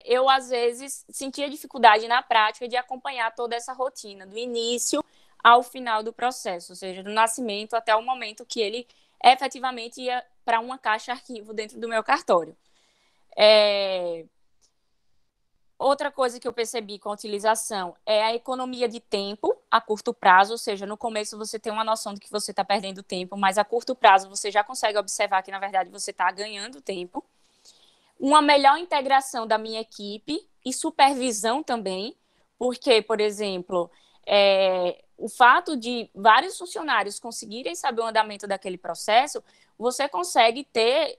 eu, às vezes, sentia dificuldade na prática de acompanhar toda essa rotina, do início ao final do processo, ou seja, do nascimento até o momento que ele efetivamente ia para uma caixa arquivo dentro do meu cartório. É... Outra coisa que eu percebi com a utilização é a economia de tempo a curto prazo, ou seja, no começo você tem uma noção de que você está perdendo tempo, mas a curto prazo você já consegue observar que, na verdade, você está ganhando tempo. Uma melhor integração da minha equipe e supervisão também, porque, por exemplo, o fato de vários funcionários conseguirem saber o andamento daquele processo, você consegue ter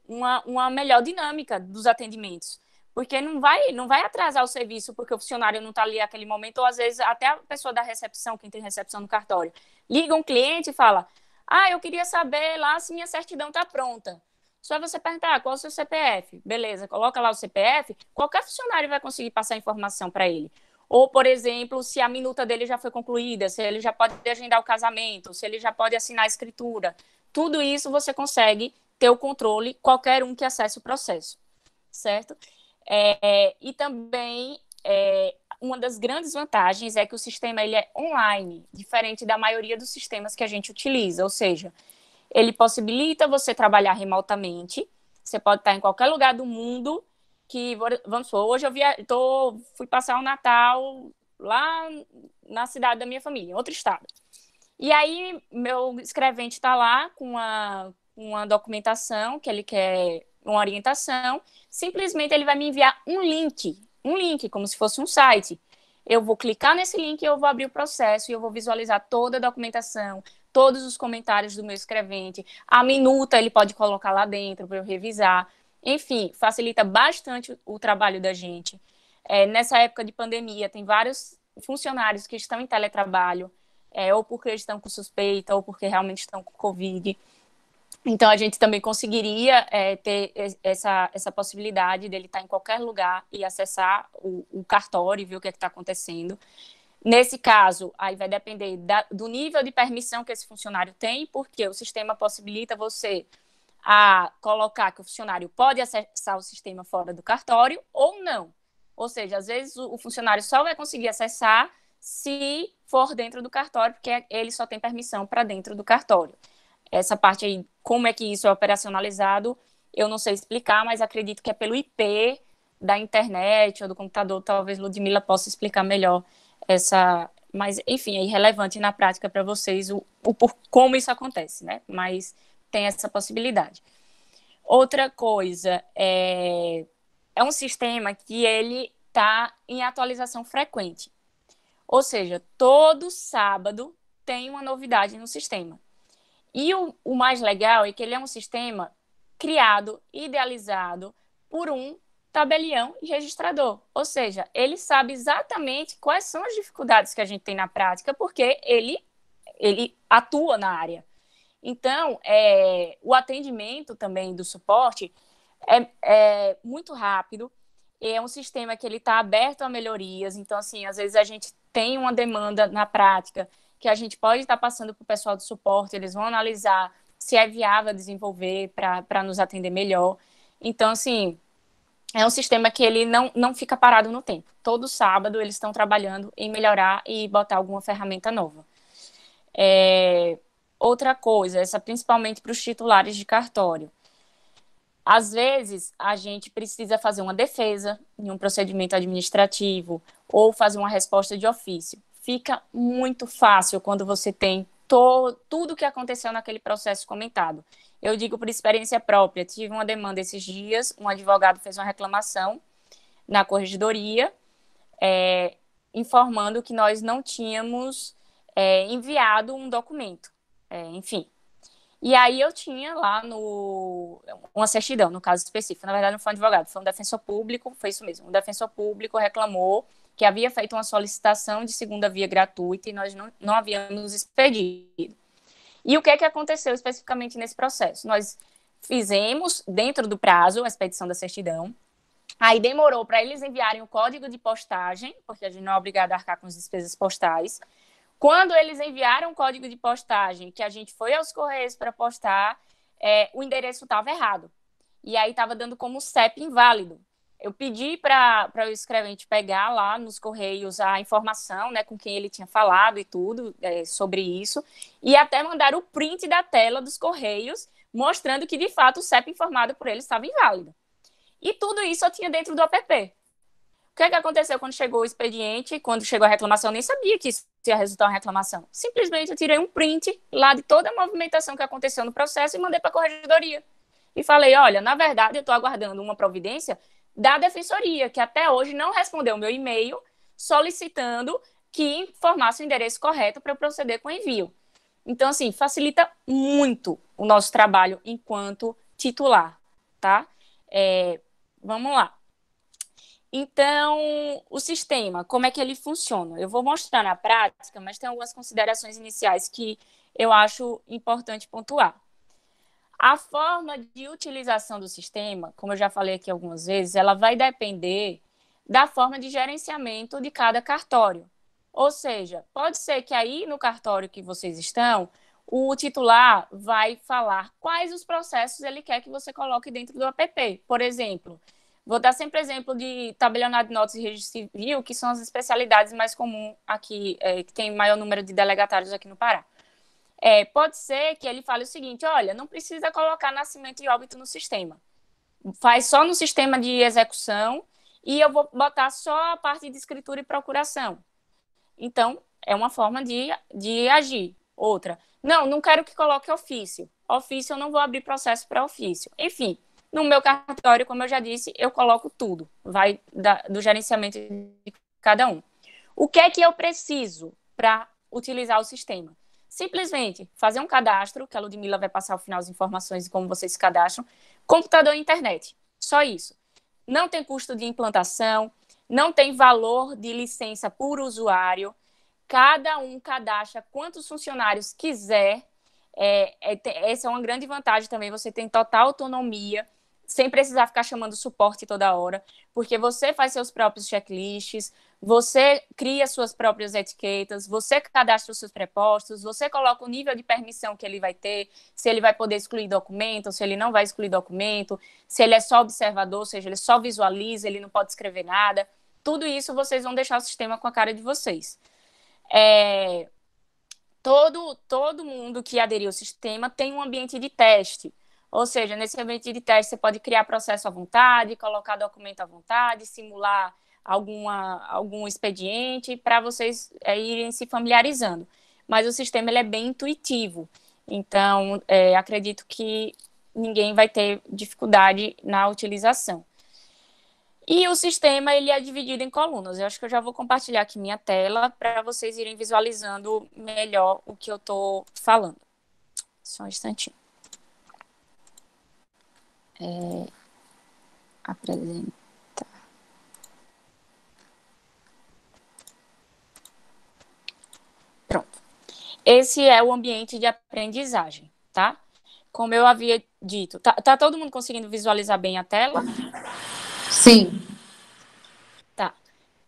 uma melhor dinâmica dos atendimentos, porque não vai atrasar o serviço porque o funcionário não está ali naquele momento, ou às vezes até a pessoa da recepção, quem tem recepção no cartório, liga um cliente e fala, eu queria saber lá se minha certidão está pronta. Só você perguntar qual é o seu CPF. Beleza, coloca lá o CPF, qualquer funcionário vai conseguir passar informação para ele. Ou, por exemplo, se a minuta dele já foi concluída, se ele já pode agendar o casamento, se ele já pode assinar a escritura. Tudo isso você consegue ter o controle, qualquer um que acesse o processo, certo? E também, uma das grandes vantagens é que o sistema ele é online, diferente da maioria dos sistemas que a gente utiliza, ou seja, ele possibilita você trabalhar remotamente. Você pode estar em qualquer lugar do mundo. Que, vamos supor, hoje fui passar o Natal lá na cidade da minha família, em outro estado. E aí, meu escrevente está lá com uma documentação que ele quer, uma orientação. Simplesmente ele vai me enviar um link, como se fosse um site. Eu vou clicar nesse link e eu vou abrir o processo e eu vou visualizar toda a documentação, todos os comentários do meu escrevente, a minuta ele pode colocar lá dentro para eu revisar. Enfim, facilita bastante o trabalho da gente. Nessa época de pandemia, tem vários funcionários que estão em teletrabalho, ou porque estão com suspeita, ou porque realmente estão com Covid. Então, a gente também conseguiria ter essa possibilidade dele estar em qualquer lugar e acessar o cartório e ver o que está acontecendo. Nesse caso, aí vai depender do nível de permissão que esse funcionário tem, porque o sistema possibilita você colocar que o funcionário pode acessar o sistema fora do cartório ou não. Ou seja, às vezes o funcionário só vai conseguir acessar se for dentro do cartório, porque ele só tem permissão para dentro do cartório. Essa parte aí, como é que isso é operacionalizado, eu não sei explicar, mas acredito que é pelo IP da internet ou do computador, talvez Ludmila possa explicar melhor mas enfim, é irrelevante na prática para vocês como isso acontece, né? Mas tem essa possibilidade. Outra coisa, é um sistema que ele está em atualização frequente. Ou seja, todo sábado tem uma novidade no sistema. E o mais legal é que ele é um sistema criado, idealizado por um tabelião e registrador. Ou seja, ele sabe exatamente quais são as dificuldades que a gente tem na prática, porque ele atua na área. Então, o atendimento também do suporte é muito rápido, é um sistema que ele está aberto a melhorias, então, assim, às vezes a gente tem uma demanda na prática que a gente pode estar passando para o pessoal do suporte, eles vão analisar se é viável desenvolver para nos atender melhor. Então, assim, é um sistema que ele não fica parado no tempo. Todo sábado eles estão trabalhando em melhorar e botar alguma ferramenta nova. Outra coisa, essa principalmente para os titulares de cartório. Às vezes, a gente precisa fazer uma defesa em um procedimento administrativo ou fazer uma resposta de ofício. Fica muito fácil quando você tem tudo o que aconteceu naquele processo comentado. Eu digo por experiência própria, tive uma demanda esses dias, um advogado fez uma reclamação na corregedoria, informando que nós não tínhamos enviado um documento. Enfim, e aí eu tinha lá uma certidão, no caso específico. Na verdade, não foi um advogado, foi um defensor público, foi isso mesmo. Um defensor público reclamou que havia feito uma solicitação de segunda via gratuita e nós não havíamos expedido. E o que aconteceu especificamente nesse processo? Nós fizemos, dentro do prazo, a expedição da certidão. Aí demorou para eles enviarem o código de postagem, porque a gente não é obrigado a arcar com as despesas postais. Quando eles enviaram o código de postagem, que a gente foi aos Correios para postar, o endereço estava errado. E aí estava dando como CEP inválido. eu pedi para o escrevente pegar lá nos correios a informação, né, com quem ele tinha falado e tudo sobre isso, e até mandar o print da tela dos correios, mostrando que, de fato, o CEP informado por ele estava inválido. E tudo isso eu tinha dentro do app. O que aconteceu quando chegou o expediente, quando chegou a reclamação, eu nem sabia que isso ia resultar uma reclamação. Simplesmente eu tirei um print lá de toda a movimentação que aconteceu no processo e mandei para a corregedoria. E falei, olha, na verdade, eu estou aguardando uma providência da defensoria, que até hoje não respondeu o meu e-mail solicitando que informasse o endereço correto para eu proceder com o envio. Então, assim, facilita muito o nosso trabalho enquanto titular, tá? Vamos lá. Então, o sistema, como é que ele funciona? Eu vou mostrar na prática, mas tem algumas considerações iniciais que eu acho importante pontuar. A forma de utilização do sistema, como eu já falei aqui algumas vezes, ela vai depender da forma de gerenciamento de cada cartório. Ou seja, pode ser que aí no cartório que vocês estão, o titular vai falar quais os processos ele quer que você coloque dentro do app. Por exemplo, vou dar sempre exemplo de tabelionato de notas e registro civil, que são as especialidades mais comuns aqui, que tem maior número de delegatários aqui no Pará. Pode ser que ele fale o seguinte, olha, não precisa colocar nascimento e óbito no sistema. Faz só no sistema de execução e eu vou botar só a parte de escritura e procuração. Então, é uma forma de agir. Outra, não quero que coloque ofício. Ofício, eu não vou abrir processo para ofício. Enfim, no meu cartório, como eu já disse, eu coloco tudo. Vai do gerenciamento de cada um. O que é que eu preciso para utilizar o sistema? Simplesmente fazer um cadastro, que a Ludmila vai passar ao final as informações de como vocês se cadastram, computador e internet. Só isso. Não tem custo de implantação, não tem valor de licença por usuário, cada um cadastra quantos funcionários quiser. Essa é uma grande vantagem também, você tem total autonomia, sem precisar ficar chamando suporte toda hora, porque você faz seus próprios checklists, você cria suas próprias etiquetas, você cadastra os seus prepostos, você coloca o nível de permissão que ele vai ter, se ele vai poder excluir documento, se ele não vai excluir documento, se ele é só observador, ou seja, ele só visualiza, ele não pode escrever nada. Tudo isso vocês vão deixar o sistema com a cara de vocês. Todo mundo que aderiu ao sistema tem um ambiente de teste. Ou seja, nesse ambiente de teste você pode criar processo à vontade, colocar documento à vontade, simular algum expediente para vocês irem se familiarizando. Mas o sistema ele é bem intuitivo. Então, acredito que ninguém vai ter dificuldade na utilização. E o sistema ele é dividido em colunas. Eu acho que eu já vou compartilhar aqui minha tela para vocês irem visualizando melhor o que eu estou falando. Só um instantinho. Apresentar. Pronto. Esse é o ambiente de aprendizagem, tá? Como eu havia dito. Tá todo mundo conseguindo visualizar bem a tela? Sim. Tá.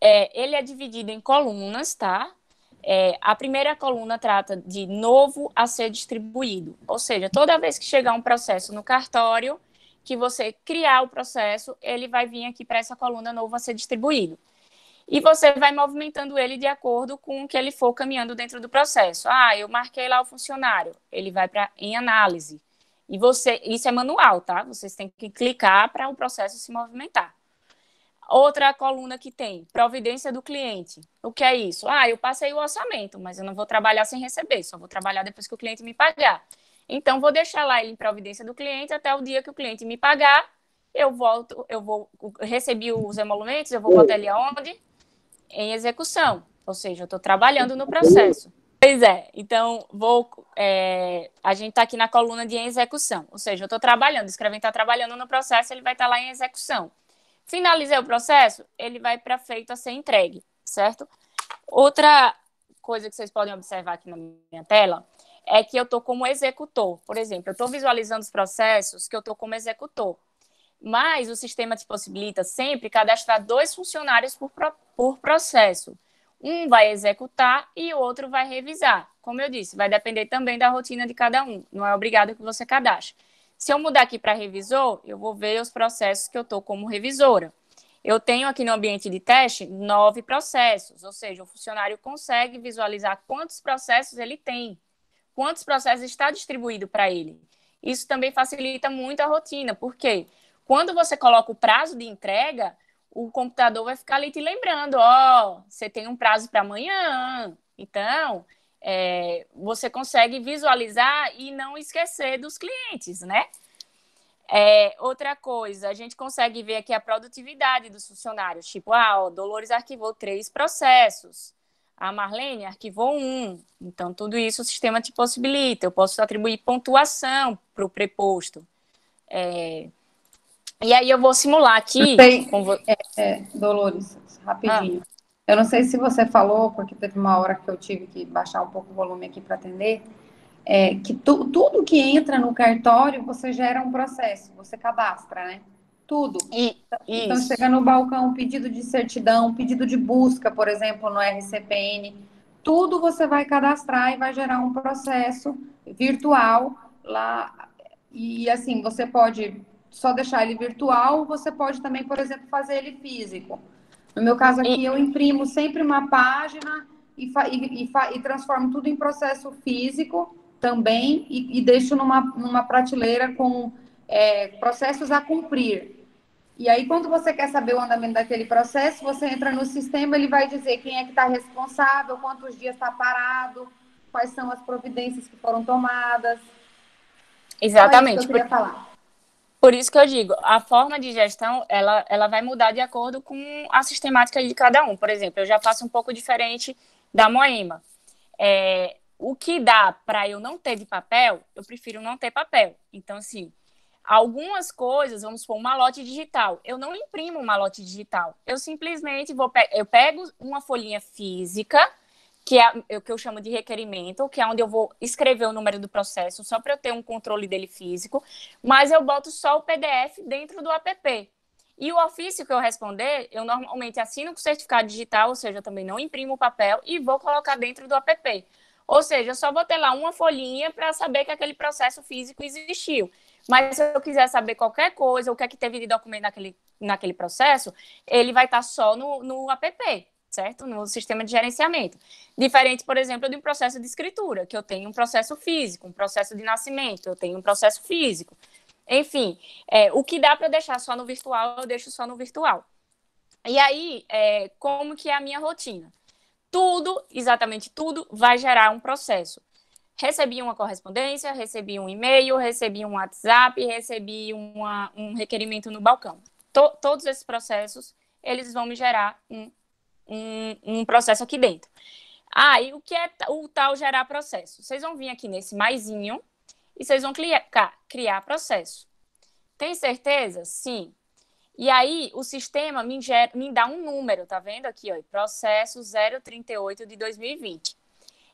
Ele é dividido em colunas, tá? A primeira coluna trata de novo a ser distribuído. Ou seja, toda vez que chegar um processo no cartório, que você criar o processo, ele vai vir aqui para essa coluna novo a ser distribuído. E você vai movimentando ele de acordo com o que ele for caminhando dentro do processo. Eu marquei lá o funcionário, ele vai em análise. E isso é manual, tá? Vocês têm que clicar para o processo se movimentar. Outra coluna que tem, providência do cliente. O que é isso? Eu passei o orçamento, mas eu não vou trabalhar sem receber, só vou trabalhar depois que o cliente me pagar. Então, vou deixar lá ele em providência do cliente até o dia que o cliente me pagar, eu recebi os emolumentos, eu vou botar ele aonde? Em execução. Ou seja, eu estou trabalhando no processo. Pois é, então a gente está aqui na coluna de em execução. Ou seja, eu estou trabalhando, o escrevente está trabalhando no processo, ele vai estar lá em execução. Finalizei o processo, ele vai para feito a ser entregue, certo? Outra coisa que vocês podem observar aqui na minha tela é que eu estou como executor. Por exemplo, eu estou visualizando os processos que eu estou como executor. Mas o sistema te possibilita sempre cadastrar 2 funcionários por processo. Um vai executar e o outro vai revisar. Como eu disse, vai depender também da rotina de cada um. Não é obrigado que você cadastre. Se eu mudar aqui para revisor, eu vou ver os processos que eu estou como revisora. Eu tenho aqui no ambiente de teste 9 processos, ou seja, o funcionário consegue visualizar quantos processos ele tem, quantos processos está distribuído para ele. Isso também facilita muito a rotina, porque quando você coloca o prazo de entrega, o computador vai ficar ali te lembrando, você tem um prazo para amanhã. Então, você consegue visualizar e não esquecer dos clientes, né? Outra coisa, a gente consegue ver aqui a produtividade dos funcionários. Tipo, Dolores arquivou 3 processos, a Marlene arquivou 1. Então, tudo isso o sistema te possibilita. Eu posso atribuir pontuação para o preposto. E aí eu vou simular aqui. Sei, Dolores, rapidinho. Eu não sei se você falou, porque teve uma hora que eu tive que baixar um pouco o volume aqui para atender, que tudo que entra no cartório, você gera um processo, você cadastra, né? Tudo. Então, Isso. chega no balcão, pedido de certidão, pedido de busca, por exemplo, no RCPN, tudo você vai cadastrar e vai gerar um processo virtual lá. E assim, você pode só deixar ele virtual, você pode também, por exemplo, fazer ele físico. No meu caso aqui, eu imprimo sempre uma página e transformo tudo em processo físico também e deixo numa prateleira com processos a cumprir. E aí, quando você quer saber o andamento daquele processo, você entra no sistema, ele vai dizer quem é que está responsável, quantos dias está parado, quais são as providências que foram tomadas. Só isso que eu Exatamente. queria falar. Por isso que eu digo, a forma de gestão, ela vai mudar de acordo com a sistemática de cada um. Por exemplo, eu já faço um pouco diferente da Moema. O que dá para eu não ter de papel, eu prefiro não ter papel. Então, assim, algumas coisas, vamos supor, um malote digital. Eu não imprimo um malote digital. Eu simplesmente eu pego uma folhinha física, que é o que eu chamo de requerimento, que é onde eu vou escrever o número do processo, só para eu ter um controle dele físico, mas eu boto só o PDF dentro do app. E o ofício que eu responder, eu normalmente assino com certificado digital, ou seja, eu também não imprimo o papel e vou colocar dentro do app. Ou seja, eu só vou ter lá uma folhinha para saber que aquele processo físico existiu. Mas se eu quiser saber qualquer coisa, o que é que teve de documento naquele processo, ele vai estar só no app, certo? No sistema de gerenciamento. Diferente, por exemplo, de um processo de escritura, que eu tenho um processo físico, um processo de nascimento, eu tenho um processo físico. Enfim, o que dá para deixar só no virtual, eu deixo só no virtual. E aí, como que é a minha rotina? Tudo, exatamente tudo, vai gerar um processo. Recebi uma correspondência, recebi um e-mail, recebi um WhatsApp, recebi um requerimento no balcão. Todos esses processos, eles vão me gerar um processo aqui dentro. E o que é o tal gerar processo? Vocês vão vir aqui nesse maisinho e vocês vão criar processo. Tem certeza? Sim. E aí, o sistema me dá um número, tá vendo aqui, ó, processo 038 de 2020.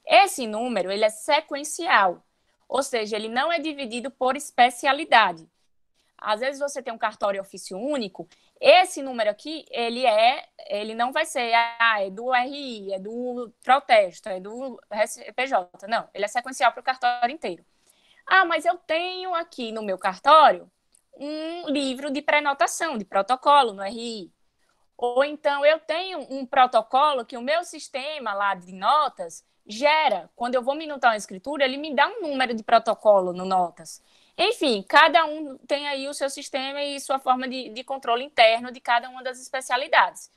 Esse número, ele é sequencial, ou seja, ele não é dividido por especialidade. Às vezes você tem um cartório ofício único, esse número aqui, ele não vai ser, é do RI, é do protesto, é do PJ. Não, ele é sequencial para o cartório inteiro. Mas eu tenho aqui no meu cartório um livro de prenotação, de protocolo no RI. Ou então eu tenho um protocolo que o meu sistema lá de notas gera. Quando eu vou minutar uma escritura, ele me dá um número de protocolo no notas. Enfim, cada um tem aí o seu sistema e sua forma de controle interno de cada uma das especialidades.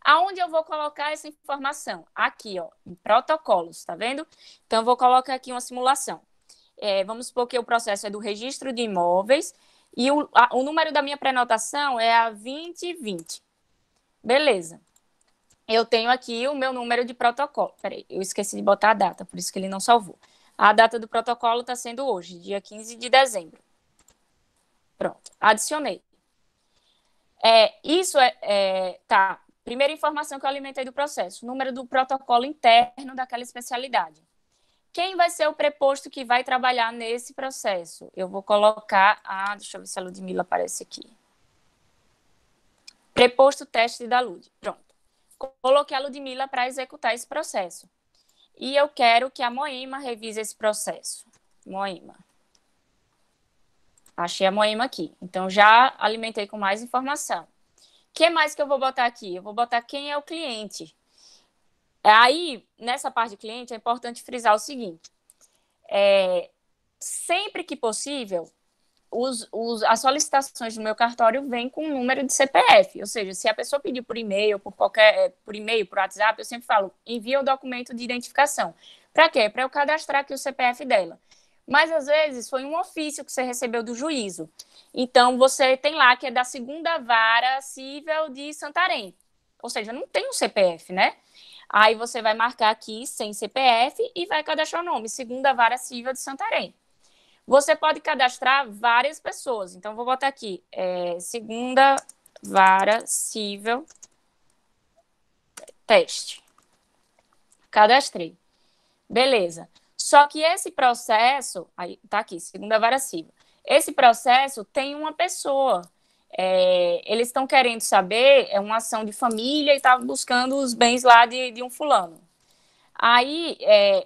Aonde eu vou colocar essa informação? Aqui, ó, em protocolos, tá vendo? Então, eu vou colocar aqui uma simulação. Vamos supor que o processo é do registro de imóveis e o número da minha prenotação é a 2020. Beleza. Eu tenho aqui o meu número de protocolo. Peraí, eu esqueci de botar a data, por isso que ele não salvou. A data do protocolo está sendo hoje, dia 15 de dezembro. Pronto, adicionei. Tá. Primeira informação que eu alimentei do processo, número do protocolo interno daquela especialidade. Quem vai ser o preposto que vai trabalhar nesse processo? Eu vou colocar... deixa eu ver se a Ludmila aparece aqui. Preposto teste da Lud. Pronto. Coloquei a Ludmila para executar esse processo. E eu quero que a Moema revise esse processo. Moema. Achei a Moema aqui. Então, já alimentei com mais informação. que mais que eu vou botar aqui? Eu vou botar quem é o cliente. Aí, nessa parte de cliente, é importante frisar o seguinte. Sempre que possível, as solicitações do meu cartório vêm com um número de CPF. Ou seja, se a pessoa pedir por e-mail, por e-mail, por WhatsApp, eu sempre falo, envia o documento de identificação. Para quê? Para eu cadastrar aqui o CPF dela. Mas, às vezes, foi um ofício que você recebeu do juízo. Então, você tem lá que é da 2ª Vara Cível de Santarém. Ou seja, não tem um CPF, né? Aí você vai marcar aqui sem CPF e vai cadastrar o nome, 2ª Vara Cível de Santarém. Você pode cadastrar várias pessoas. Então, vou botar aqui, 2ª Vara Cível Teste. Cadastrei. Beleza. Só que esse processo, aí tá aqui, 2ª Vara Cível. Esse processo tem uma pessoa. Eles estão querendo saber, é uma ação de família e tá buscando os bens lá de um fulano. Aí,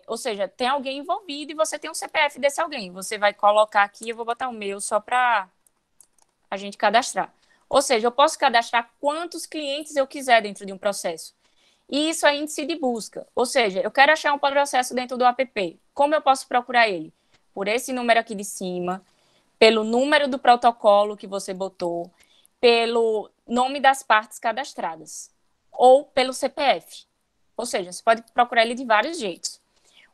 ou seja, tem alguém envolvido e você tem um CPF desse alguém. Você vai colocar aqui, eu vou botar o meu só para a gente cadastrar. Ou seja, eu posso cadastrar quantos clientes eu quiser dentro de um processo. E isso é índice de busca. Ou seja, eu quero achar um processo dentro do app. Como eu posso procurar ele? Por esse número aqui de cima, pelo número do protocolo que você botou, pelo nome das partes cadastradas, ou pelo CPF. Ou seja, você pode procurar ele de vários jeitos.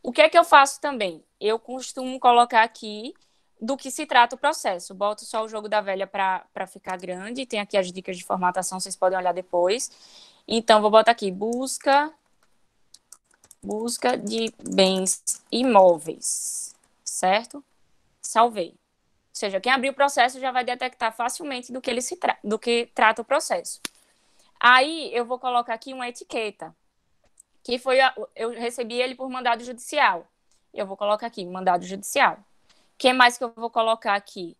O que é que eu faço também? Eu costumo colocar aqui do que se trata o processo. Boto só o jogo da velha para ficar grande. Tem aqui as dicas de formatação, vocês podem olhar depois. Então, vou botar aqui, busca de bens imóveis, certo? Salvei. Ou seja, quem abrir o processo já vai detectar facilmente do que trata o processo. Aí, eu vou colocar aqui uma etiqueta, que eu recebi ele por mandado judicial. Eu vou colocar aqui, mandado judicial. O que mais que eu vou colocar aqui?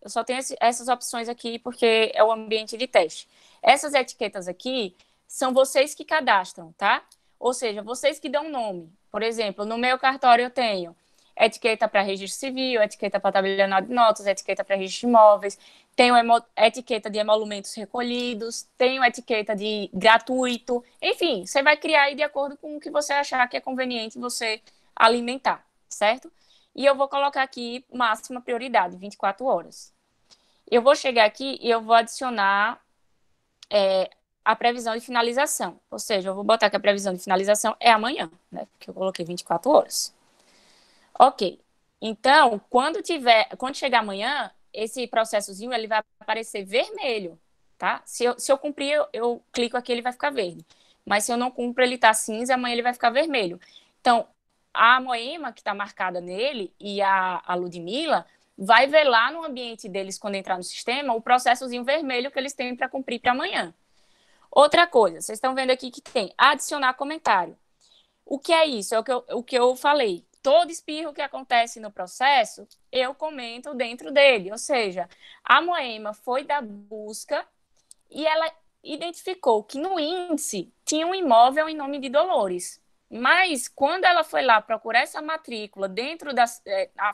Eu só tenho essas opções aqui porque é o ambiente de teste. Essas etiquetas aqui são vocês que cadastram, tá? Ou seja, vocês que dão nome. Por exemplo, no meu cartório eu tenho etiqueta para registro civil, etiqueta para tabelião de notas, etiqueta para registro de imóveis, tenho etiqueta de emolumentos recolhidos, tenho etiqueta de gratuito, enfim, você vai criar aí de acordo com o que você achar que é conveniente você alimentar, certo? E eu vou colocar aqui máxima prioridade, 24 horas. Eu vou chegar aqui e eu vou adicionar a previsão de finalização, ou seja, eu vou botar que a previsão de finalização é amanhã, né? Porque eu coloquei 24 horas. Ok. Então, quando chegar amanhã, esse processozinho ele vai aparecer vermelho, tá? Se eu cumprir, eu clico aqui, ele vai ficar verde. Mas se eu não cumpro, ele tá cinza, amanhã ele vai ficar vermelho. Então, a Moema, que está marcada nele, e a Ludmila, vai ver lá no ambiente deles, quando entrar no sistema, o processozinho vermelho que eles têm para cumprir para amanhã. Outra coisa, vocês estão vendo aqui que tem adicionar comentário. O que é isso? É o que eu falei. Todo espirro que acontece no processo, eu comento dentro dele. Ou seja, a Moema foi da busca e ela identificou que no índice tinha um imóvel em nome de Dolores. Mas, quando ela foi lá procurar essa matrícula dentro da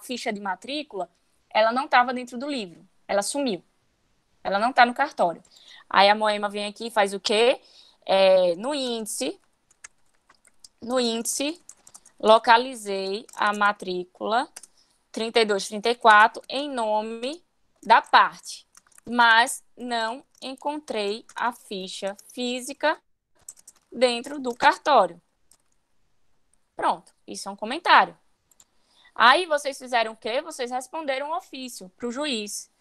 ficha de matrícula, ela não estava dentro do livro. Ela sumiu. Ela não está no cartório. Aí a Moema vem aqui e faz o quê? No índice, localizei a matrícula 3234 em nome da parte, mas não encontrei a ficha física dentro do cartório. Pronto, isso é um comentário. Aí vocês fizeram o quê? Vocês responderam um ofício para o juiz,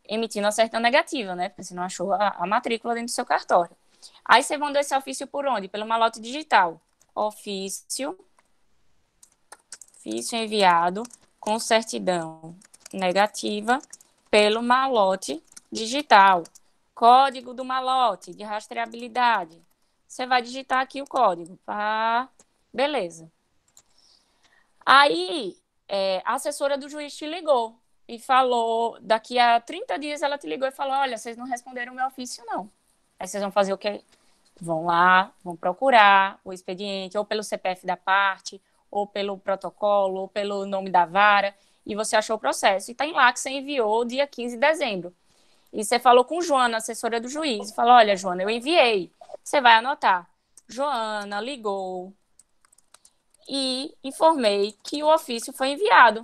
emitindo a certidão negativa, né? Porque você não achou a matrícula dentro do seu cartório. Aí você mandou esse ofício por onde? Pelo malote digital. Ofício enviado com certidão negativa pelo malote digital. Código do malote de rastreabilidade. Você vai digitar aqui o código. Beleza. Aí, a assessora do juiz te ligou e falou, daqui a 30 dias ela te ligou e falou, olha, vocês não responderam o meu ofício, não. Aí vocês vão fazer o quê? Vão lá, vão procurar o expediente, ou pelo CPF da parte, ou pelo protocolo, ou pelo nome da vara, e você achou o processo. E tem lá que você enviou dia 15 de dezembro. E você falou com Joana, assessora do juiz, e falou, olha, Joana, eu enviei. Você vai anotar. Joana ligou e informei que o ofício foi enviado.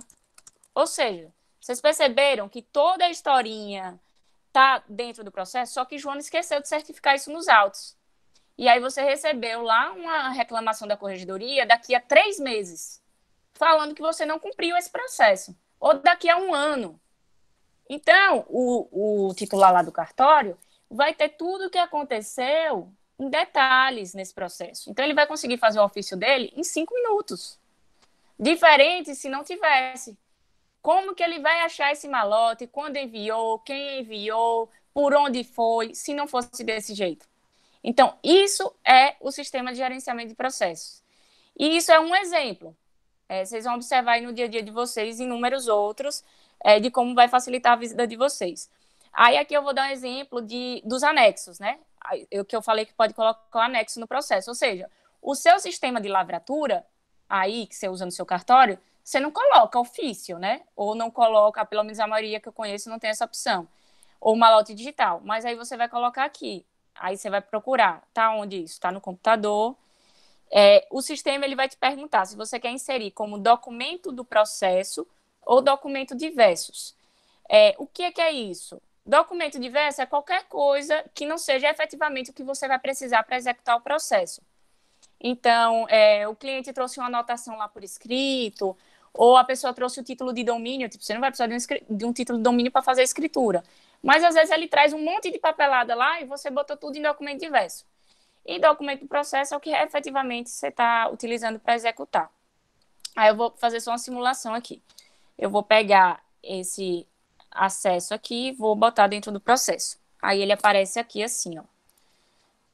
Ou seja, vocês perceberam que toda a historinha está dentro do processo, só que Joana esqueceu de certificar isso nos autos. E aí você recebeu lá uma reclamação da corregedoria daqui a 3 meses, falando que você não cumpriu esse processo. Ou daqui a 1 ano. Então, o titular lá do cartório vai ter tudo o que aconteceu em detalhes nesse processo. Então, ele vai conseguir fazer o ofício dele em 5 minutos. Diferente se não tivesse. Como que ele vai achar esse malote, quando enviou, quem enviou, por onde foi, se não fosse desse jeito? Então, isso é o sistema de gerenciamento de processos. E isso é um exemplo. Vocês vão observar aí no dia a dia de vocês inúmeros outros de como vai facilitar a vida de vocês. Aí aqui eu vou dar um exemplo dos anexos, né? Que eu falei que pode colocar o anexo no processo. Ou seja, o seu sistema de lavratura, aí que você usa no seu cartório, você não coloca ofício, né? Ou não coloca, pelo menos a maioria que eu conheço não tem essa opção. Ou malote digital. Mas aí você vai colocar aqui. Aí você vai procurar. Tá onde isso? Tá no computador. O sistema ele vai te perguntar se você quer inserir como documento do processo ou documento diversos. O que é isso? Documento diverso é qualquer coisa que não seja efetivamente o que você vai precisar para executar o processo. Então, o cliente trouxe uma anotação lá por escrito, ou a pessoa trouxe o título de domínio, tipo, você não vai precisar de um título de domínio para fazer a escritura. Mas, às vezes, ele traz um monte de papelada lá e você botou tudo em documento diverso. E documento do processo é o que efetivamente você está utilizando para executar. Aí eu vou fazer só uma simulação aqui. Eu vou pegar esse acesso aqui e vou botar dentro do processo. Aí ele aparece aqui assim, ó.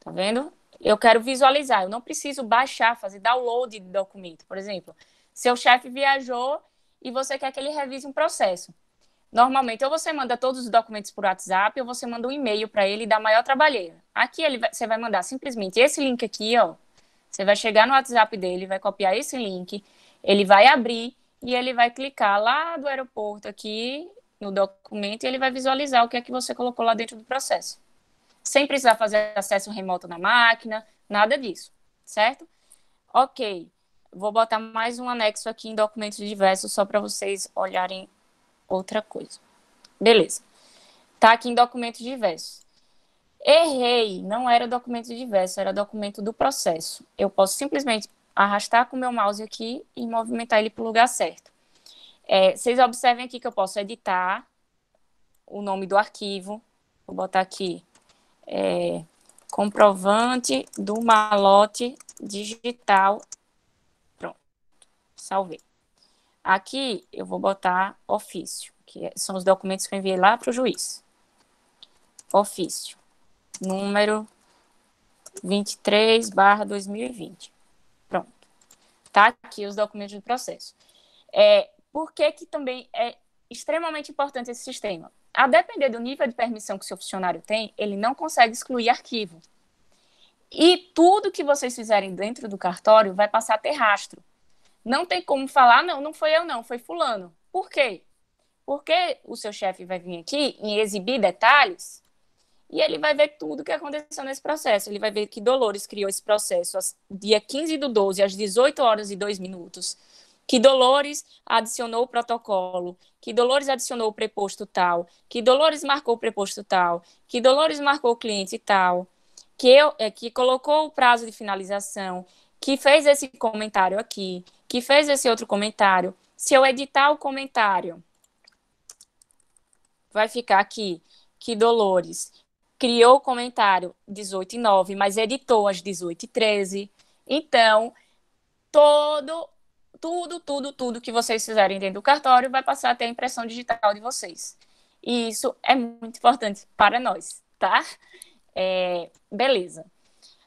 Tá vendo? Eu quero visualizar, eu não preciso baixar, fazer download de documento. Por exemplo, seu chefe viajou e você quer que ele revise um processo. Normalmente, ou você manda todos os documentos por WhatsApp, ou você manda um e-mail para ele e dá maior trabalheira. Aqui você vai mandar simplesmente esse link aqui, ó. Você vai chegar no WhatsApp dele, vai copiar esse link, ele vai abrir e ele vai clicar lá do aeroporto aqui no documento e ele vai visualizar o que é que você colocou lá dentro do processo. Sem precisar fazer acesso remoto na máquina, nada disso, certo? Ok, vou botar mais um anexo aqui em documentos diversos só para vocês olharem outra coisa. Beleza. Tá aqui em documentos diversos. Errei, não era documento diverso, era documento do processo. Eu posso simplesmente arrastar com o meu mouse aqui e movimentar ele para o lugar certo. Vocês observem aqui que eu posso editar o nome do arquivo. Vou botar aqui comprovante do malote digital. Pronto, salvei. Aqui eu vou botar ofício, que são os documentos que eu enviei lá para o juiz. Ofício, número 23/2020. Pronto. Tá aqui os documentos do processo. Por que também é extremamente importante esse sistema? A depender do nível de permissão que o seu funcionário tem, ele não consegue excluir arquivo. E tudo que vocês fizerem dentro do cartório vai passar a ter rastro. Não tem como falar, não foi eu não, foi fulano. Por quê? Porque o seu chefe vai vir aqui e exibir detalhes e ele vai ver tudo o que aconteceu nesse processo. Ele vai ver que Dolores criou esse processo dia 15/12, às 18h02, que Dolores adicionou o protocolo, que Dolores adicionou o preposto tal, que Dolores marcou o preposto tal, que Dolores marcou o cliente tal, que colocou o prazo de finalização, que fez esse comentário aqui, que fez esse outro comentário. Se eu editar o comentário, vai ficar aqui que Dolores criou o comentário 18h09, mas editou às 18h13. Então, tudo que vocês fizerem dentro do cartório vai passar a ter a impressão digital de vocês. E isso é muito importante para nós, tá? Beleza.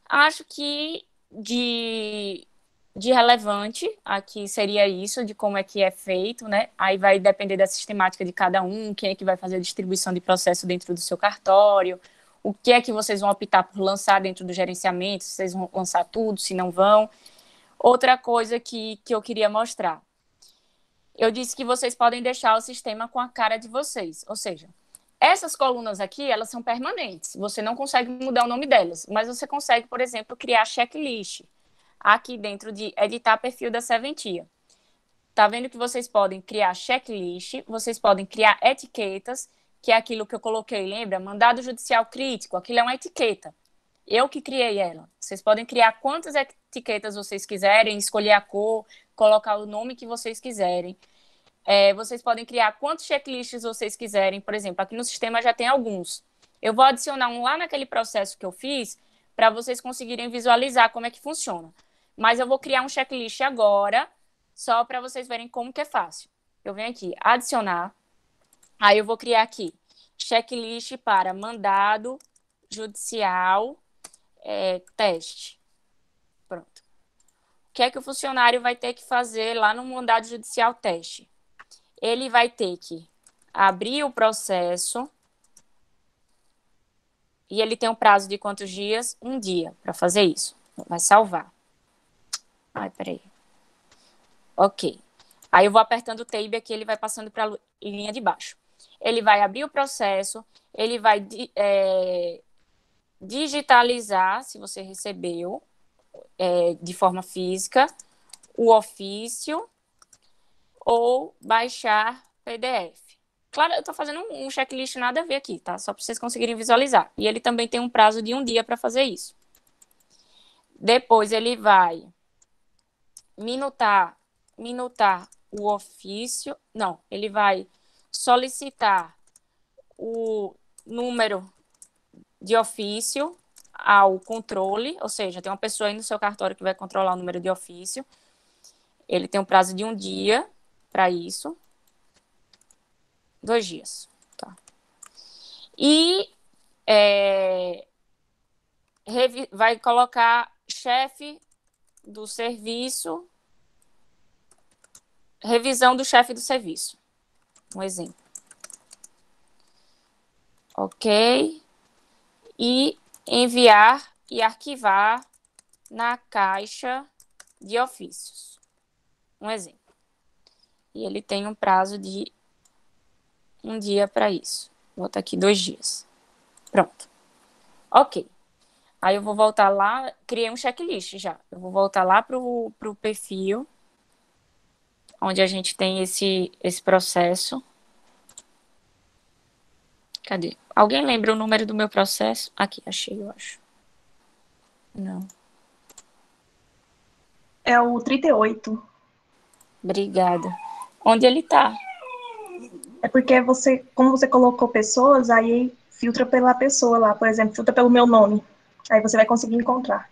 Acho que de relevante aqui seria isso, de como é que é feito, né? Aí vai depender da sistemática de cada um, quem é que vai fazer a distribuição de processo dentro do seu cartório, o que é que vocês vão optar por lançar dentro do gerenciamento, se vocês vão lançar tudo, se não vão. Outra coisa que eu queria mostrar. Eu disse que vocês podem deixar o sistema com a cara de vocês, ou seja, Essas colunas aqui, elas são permanentes. Você não consegue mudar o nome delas, mas você consegue, por exemplo, criar checklist aqui dentro de editar perfil da serventia. Tá vendo que vocês podem criar checklist, vocês podem criar etiquetas, que é aquilo que eu coloquei, lembra? Mandado judicial crítico, aquilo é uma etiqueta. Eu que criei ela. Vocês podem criar quantas etiquetas vocês quiserem, escolher a cor, colocar o nome que vocês quiserem. Vocês podem criar quantos checklists vocês quiserem. Por exemplo, aqui no sistema já tem alguns. Eu vou adicionar um lá naquele processo que eu fiz para vocês conseguirem visualizar como é que funciona. Mas eu vou criar um checklist agora, só para vocês verem como que é fácil. Eu venho aqui, adicionar. Aí eu vou criar aqui, checklist para mandado judicial teste. Pronto. O que é que o funcionário vai ter que fazer lá no mandado judicial teste? Ele vai ter que abrir o processo e ele tem um prazo de quantos dias? 1 dia para fazer isso. Vai salvar. Ai, peraí. Ok. Aí eu vou apertando o tab aqui, ele vai passando para a linha de baixo. Ele vai abrir o processo, ele vai digitalizar, se você recebeu, de forma física, o ofício ou baixar PDF. Claro, eu estou fazendo um checklist nada a ver aqui, tá? Só para vocês conseguirem visualizar. E ele também tem um prazo de 1 dia para fazer isso. Depois ele vai minutar o ofício. Não, ele vai solicitar o número de ofício ao controle, ou seja, tem uma pessoa aí no seu cartório que vai controlar o número de ofício. Ele tem um prazo de 1 dia para isso. 2 dias. Tá. E vai colocar chefe do serviço, revisão do chefe do serviço. Um exemplo. Ok. E enviar e arquivar na caixa de ofícios. Um exemplo. E ele tem um prazo de 1 dia para isso. Vou botar aqui 2 dias. Pronto. Ok. Aí eu vou voltar lá, criei um checklist já. Eu vou voltar lá para o perfil, onde a gente tem esse processo. Cadê? Alguém lembra o número do meu processo? Aqui, achei, eu acho. Não. É o 38. Obrigada. Onde ele tá? É porque como você colocou pessoas, aí filtra pela pessoa lá, por exemplo, filtra pelo meu nome. Aí você vai conseguir encontrar.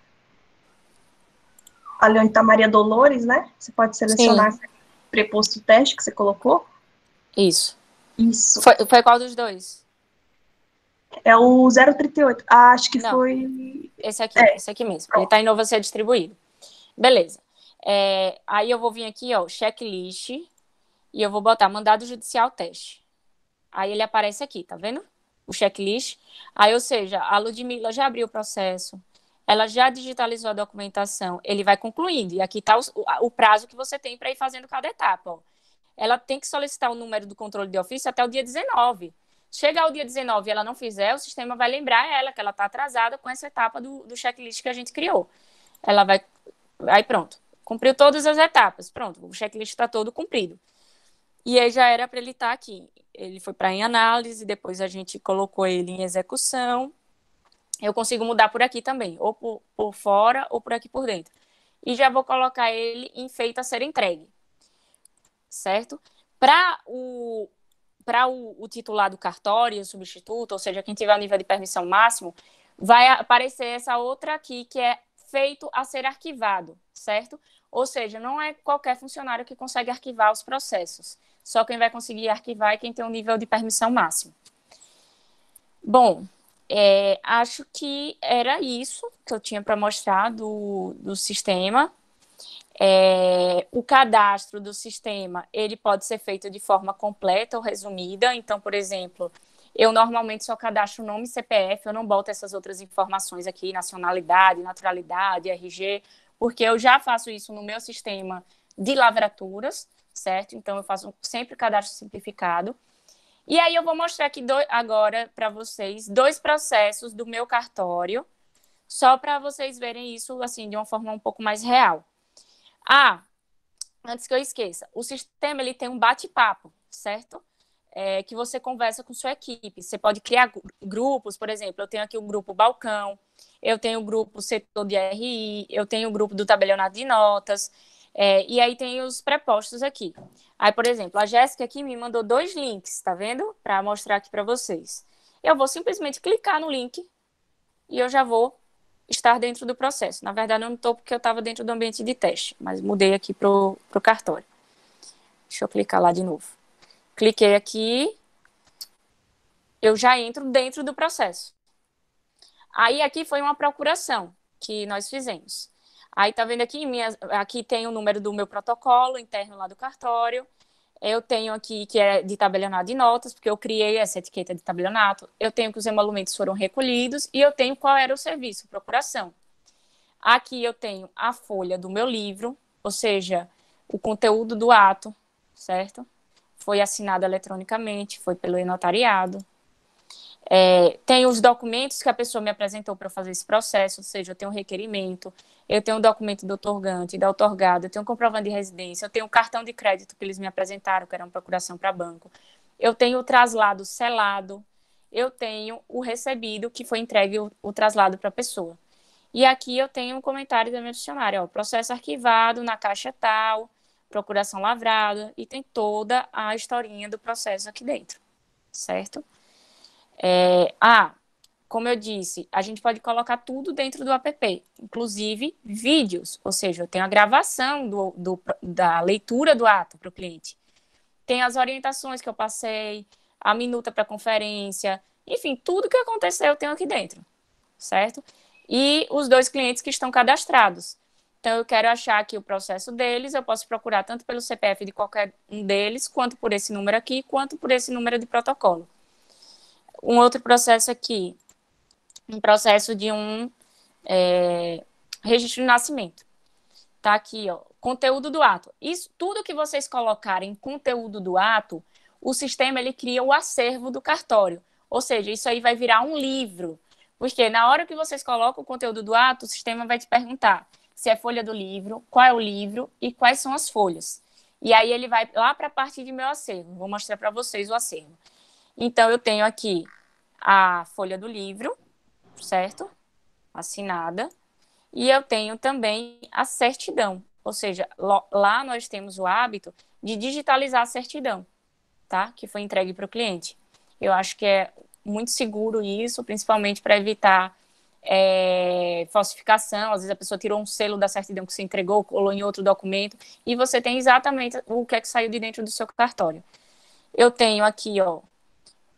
Ali onde tá Maria Dolores, né? Você pode selecionar o preposto teste que você colocou. Isso. Isso. Foi qual dos dois? É o 038. Ah, acho que Não. Foi... Esse aqui mesmo. Ele tá em novo a ser distribuído. Beleza. Aí eu vou vir aqui, ó, checklist, e eu vou botar mandado judicial teste. Aí ele aparece aqui, tá vendo? O checklist. Aí, ou seja, a Ludmila já abriu o processo, ela já digitalizou a documentação, ele vai concluindo. E aqui está o prazo que você tem para ir fazendo cada etapa. Ó. Ela tem que solicitar o número do controle de ofício até o dia 19. Chegar ao dia 19 e ela não fizer, o sistema vai lembrar ela que ela está atrasada com essa etapa do checklist que a gente criou. Ela vai... Aí pronto. Cumpriu todas as etapas. Pronto, o checklist está todo cumprido. E aí já era para ele estar aqui. Ele foi para em análise, depois a gente colocou ele em execução. Eu consigo mudar por aqui também, ou por fora ou por aqui por dentro. E já vou colocar ele em feito a ser entregue. Certo? Para o titular do cartório, o substituto, ou seja, quem tiver o nível de permissão máximo, vai aparecer essa outra aqui, que é feito a ser arquivado, certo? Ou seja, não é qualquer funcionário que consegue arquivar os processos. Só quem vai conseguir arquivar é quem tem um nível de permissão máximo. Bom, acho que era isso que eu tinha para mostrar do sistema. O cadastro do sistema, ele pode ser feito de forma completa ou resumida. Então, por exemplo, eu normalmente só cadastro nome e CPF, eu não boto essas outras informações aqui, nacionalidade, naturalidade, RG, porque eu já faço isso no meu sistema de lavraturas, certo? Então, eu faço sempre cadastro simplificado. E aí eu vou mostrar aqui agora para vocês 2 processos do meu cartório, só para vocês verem isso assim de uma forma um pouco mais real. Antes que eu esqueça, o sistema ele tem um bate-papo, certo? Que você conversa com sua equipe. Você pode criar grupos, por exemplo, eu tenho aqui o grupo Balcão, eu tenho o grupo Setor de RI, eu tenho o grupo do Tabelionato de Notas, e aí tem os prepostos aqui. Aí, por exemplo, a Jéssica aqui me mandou 2 links, tá vendo? Para mostrar aqui para vocês. Eu vou simplesmente clicar no link e eu já vou estar dentro do processo. Na verdade, eu não estou porque eu estava dentro do ambiente de teste, mas mudei aqui para o cartório. Deixa eu clicar lá de novo. Cliquei aqui, eu já entro dentro do processo. Aí aqui foi uma procuração que nós fizemos. Aí tá vendo aqui, aqui tem o número do meu protocolo interno lá do cartório. Eu tenho aqui que é de tabelionato de notas, porque eu criei essa etiqueta de tabelionato. Eu tenho que os emolumentos foram recolhidos e eu tenho qual era o serviço, procuração. Aqui eu tenho a folha do meu livro, ou seja, o conteúdo do ato, certo? Foi assinado eletronicamente, foi pelo notariado. Tem os documentos que a pessoa me apresentou para fazer esse processo, ou seja, eu tenho um requerimento, eu tenho o documento do outorgante, da outorgada, eu tenho um comprovante de residência, eu tenho o cartão de crédito que eles me apresentaram, que era uma procuração para banco, eu tenho o traslado selado, eu tenho o recebido que foi entregue o traslado para a pessoa. E aqui eu tenho um comentário da minha funcionária, processo arquivado na caixa tal, procuração lavrada, e tem toda a historinha do processo aqui dentro, certo? Como eu disse, a gente pode colocar tudo dentro do app, inclusive vídeos, ou seja, eu tenho a gravação da leitura do ato para o cliente. Tem as orientações que eu passei, a minuta para conferência, enfim, tudo que aconteceu eu tenho aqui dentro, certo? E os 2 clientes que estão cadastrados. Então, eu quero achar aqui o processo deles, eu posso procurar tanto pelo CPF de qualquer um deles, quanto por esse número aqui, quanto por esse número de protocolo. Um outro processo aqui, um processo de registro de nascimento. Tá aqui, ó, conteúdo do ato. Isso, tudo que vocês colocarem conteúdo do ato, o sistema ele cria o acervo do cartório. Ou seja, isso aí vai virar um livro. Porque na hora que vocês colocam o conteúdo do ato, o sistema vai te perguntar se é folha do livro, qual é o livro e quais são as folhas. E aí ele vai lá para a parte de meu acervo. Vou mostrar para vocês o acervo. Então, eu tenho aqui a folha do livro, certo? Assinada. E eu tenho também a certidão. Ou seja, lá nós temos o hábito de digitalizar a certidão, tá? Que foi entregue para o cliente. Eu acho que é muito seguro isso, principalmente para evitar falsificação. Às vezes a pessoa tirou um selo da certidão que você entregou, colou em outro documento, e você tem exatamente o que é que saiu de dentro do seu cartório. Eu tenho aqui, ó,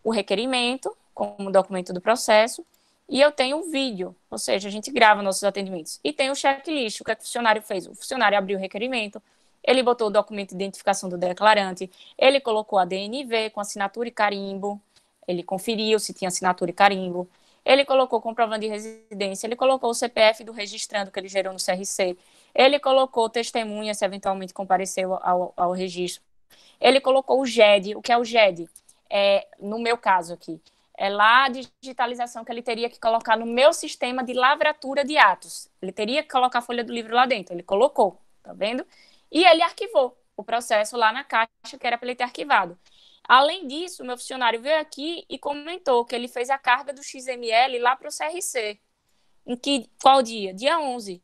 o requerimento, como documento do processo, e eu tenho o vídeo, ou seja, a gente grava nossos atendimentos. E tem o checklist, o que é que o funcionário fez? O funcionário abriu o requerimento, ele botou o documento de identificação do declarante, ele colocou a DNV com assinatura e carimbo, ele conferiu se tinha assinatura e carimbo, ele colocou o comprovante de residência, ele colocou o CPF do registrando que ele gerou no CRC, ele colocou testemunha se eventualmente compareceu ao registro, ele colocou o GED. O que é o GED? No meu caso aqui, é lá a digitalização que ele teria que colocar no meu sistema de lavratura de atos. Ele teria que colocar a folha do livro lá dentro. Ele colocou, tá vendo? E ele arquivou o processo lá na caixa que era para ele ter arquivado. Além disso, o meu funcionário veio aqui e comentou que ele fez a carga do XML lá para o CRC. Qual dia? Dia 11.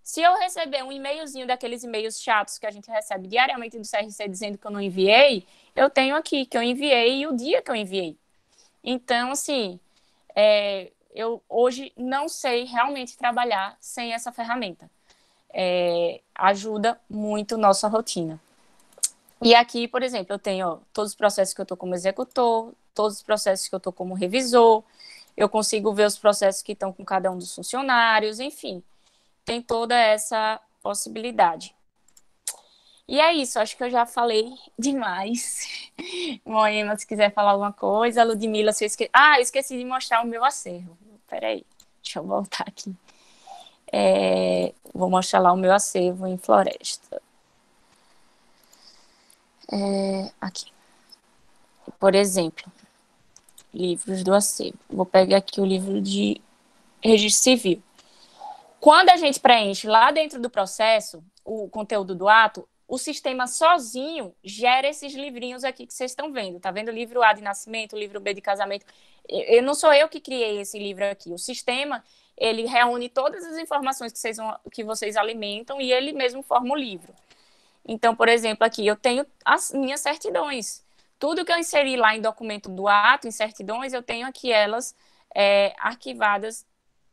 Se eu receber um e-mailzinho daqueles e-mails chatos que a gente recebe diariamente do CRC dizendo que eu não enviei, eu tenho aqui que eu enviei e o dia que eu enviei. Então, assim, eu hoje não sei realmente trabalhar sem essa ferramenta. Ajuda muito nossa rotina. E aqui, por exemplo, eu tenho todos os processos que eu estou como executor, todos os processos que eu estou como revisor, eu consigo ver os processos que estão com cada um dos funcionários, enfim, tem toda essa possibilidade. E é isso, acho que eu já falei demais. Moema, se quiser falar alguma coisa. Ludmila, se eu esqueci... eu esqueci de mostrar o meu acervo. Peraí, deixa eu voltar aqui. Vou mostrar lá o meu acervo em Floresta. Aqui. Por exemplo, livros do acervo. Vou pegar aqui o livro de registro civil. Quando a gente preenche lá dentro do processo o conteúdo do ato, o sistema sozinho gera esses livrinhos aqui que vocês estão vendo. Tá vendo o livro A de nascimento, o livro B de casamento? Não sou eu que criei esse livro aqui. O sistema, ele reúne todas as informações que vocês alimentam e ele mesmo forma o livro. Então, por exemplo, aqui eu tenho as minhas certidões. Tudo que eu inseri lá em documento do ato, em certidões, eu tenho aqui elas arquivadas.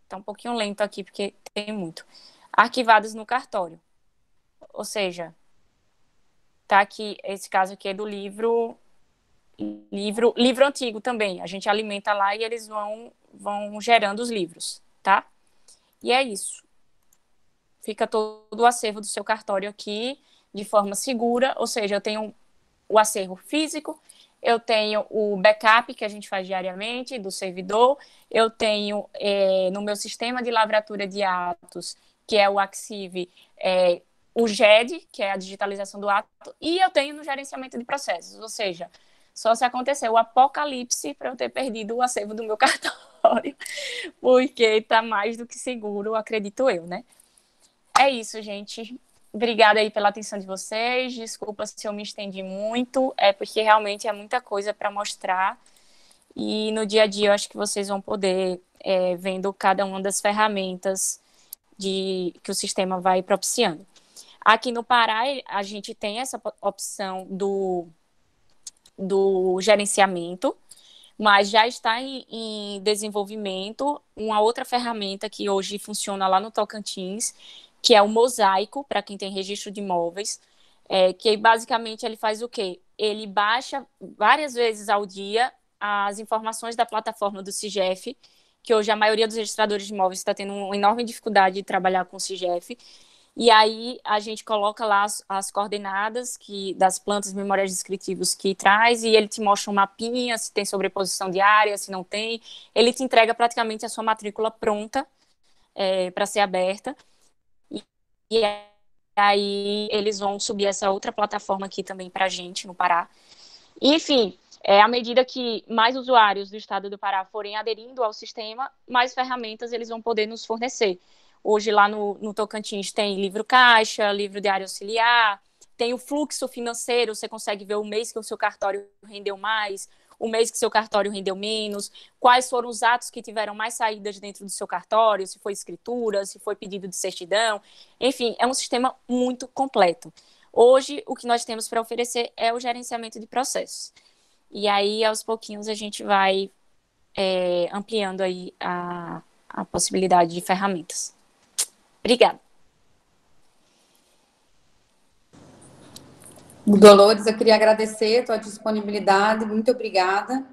Está um pouquinho lento aqui, porque tem muito. Arquivadas no cartório. Ou seja, tá aqui, esse caso aqui é do livro antigo também. A gente alimenta lá e eles vão gerando os livros, tá? E é isso. Fica todo o acervo do seu cartório aqui de forma segura, ou seja, eu tenho o acervo físico, eu tenho o backup que a gente faz diariamente do servidor, eu tenho no meu sistema de lavratura de atos, que é o Axiv, o GED, que é a digitalização do ato, e eu tenho no gerenciamento de processos, ou seja, só se acontecer o apocalipse para eu ter perdido o acervo do meu cartório, porque está mais do que seguro, acredito eu, né? É isso, gente. Obrigada aí pela atenção de vocês. Desculpa se eu me estendi muito, porque realmente é muita coisa para mostrar. E no dia a dia eu acho que vocês vão poder vendo cada uma das ferramentas que o sistema vai propiciando. Aqui no Pará, a gente tem essa opção do gerenciamento, mas já está em desenvolvimento uma outra ferramenta que hoje funciona lá no Tocantins, que é o Mosaico, para quem tem registro de imóveis, que basicamente ele faz o quê? Ele baixa várias vezes ao dia as informações da plataforma do CIGEF, que hoje a maioria dos registradores de imóveis está tendo uma enorme dificuldade de trabalhar com o CIGEF, e aí a gente coloca lá as coordenadas das plantas memoriais descritivos que traz, e ele te mostra um mapinha, se tem sobreposição de área, se não tem, ele te entrega praticamente a sua matrícula pronta para ser aberta, e aí eles vão subir essa outra plataforma aqui também para a gente, no Pará. E, enfim, à medida que mais usuários do estado do Pará forem aderindo ao sistema, mais ferramentas eles vão poder nos fornecer. Hoje, lá no Tocantins, tem livro caixa, livro de área auxiliar, tem o fluxo financeiro, você consegue ver o mês que o seu cartório rendeu mais, o mês que seu cartório rendeu menos, quais foram os atos que tiveram mais saídas dentro do seu cartório, se foi escritura, se foi pedido de certidão, enfim, é um sistema muito completo. Hoje, o que nós temos para oferecer é o gerenciamento de processos. E aí, aos pouquinhos, a gente vai ampliando aí a possibilidade de ferramentas. Obrigada. Dolores, eu queria agradecer a tua disponibilidade, muito obrigada.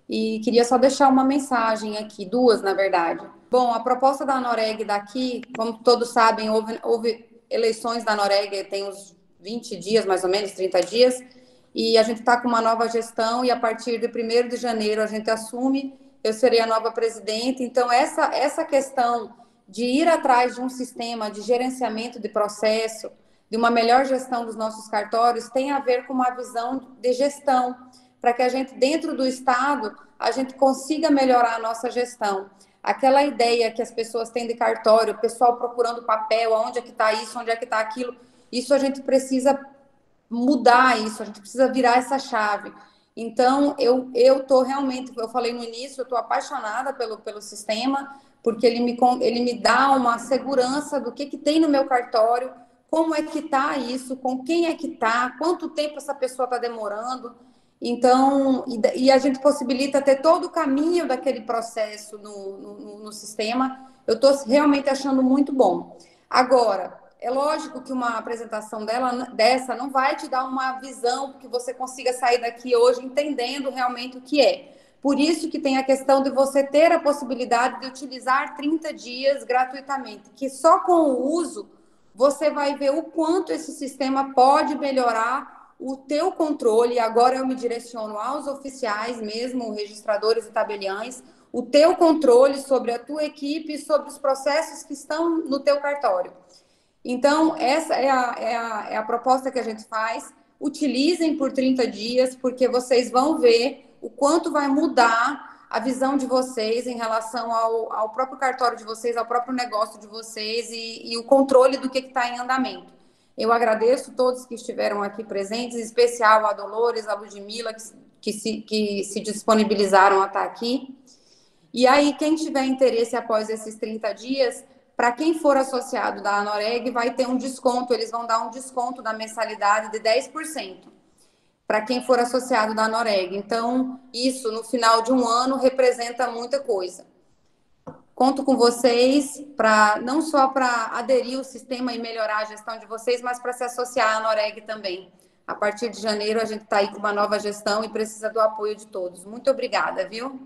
E queria só deixar uma mensagem aqui, duas, na verdade. Bom, a proposta da Noreg daqui, como todos sabem, houve eleições da Noreg, tem uns 20 dias, mais ou menos, 30 dias, e a gente está com uma nova gestão, e a partir de 1º de janeiro a gente assume, eu serei a nova presidente. Então, essa questão de ir atrás de um sistema de gerenciamento de processo, de uma melhor gestão dos nossos cartórios, tem a ver com uma visão de gestão, para que a gente, dentro do Estado, a gente consiga melhorar a nossa gestão. Aquela ideia que as pessoas têm de cartório, o pessoal procurando papel, onde é que está isso, onde é que está aquilo, isso a gente precisa mudar isso, a gente precisa virar essa chave. Então, eu estou realmente, eu falei no início, eu estou apaixonada pelo sistema, porque ele me dá uma segurança do que tem no meu cartório, como é que está isso, com quem é que está, quanto tempo essa pessoa está demorando. Então, e a gente possibilita ter todo o caminho daquele processo no sistema. Eu estou realmente achando muito bom. Agora, é lógico que uma apresentação dessa não vai te dar uma visão que você consiga sair daqui hoje entendendo realmente o que é. Por isso que tem a questão de você ter a possibilidade de utilizar 30 dias gratuitamente, que só com o uso você vai ver o quanto esse sistema pode melhorar o teu controle. Agora eu me direciono aos oficiais mesmo, registradores e tabeliães, o teu controle sobre a tua equipe e sobre os processos que estão no teu cartório. Então, essa é a proposta que a gente faz. utilizem por 30 dias, porque vocês vão ver o quanto vai mudar a visão de vocês em relação ao próprio cartório de vocês, ao próprio negócio de vocês e o controle do que está em andamento. Eu agradeço todos que estiveram aqui presentes, em especial a Dolores, a Ludmila, que se disponibilizaram a estar aqui. E aí, quem tiver interesse após esses 30 dias, para quem for associado da Anoreg, vai ter um desconto, eles vão dar um desconto da mensalidade de 10%, para quem for associado da Anoreg. Então, isso, no final de um ano, representa muita coisa. Conto com vocês, não só para aderir ao sistema e melhorar a gestão de vocês, mas para se associar à Anoreg também. A partir de janeiro, a gente está aí com uma nova gestão e precisa do apoio de todos. Muito obrigada, viu?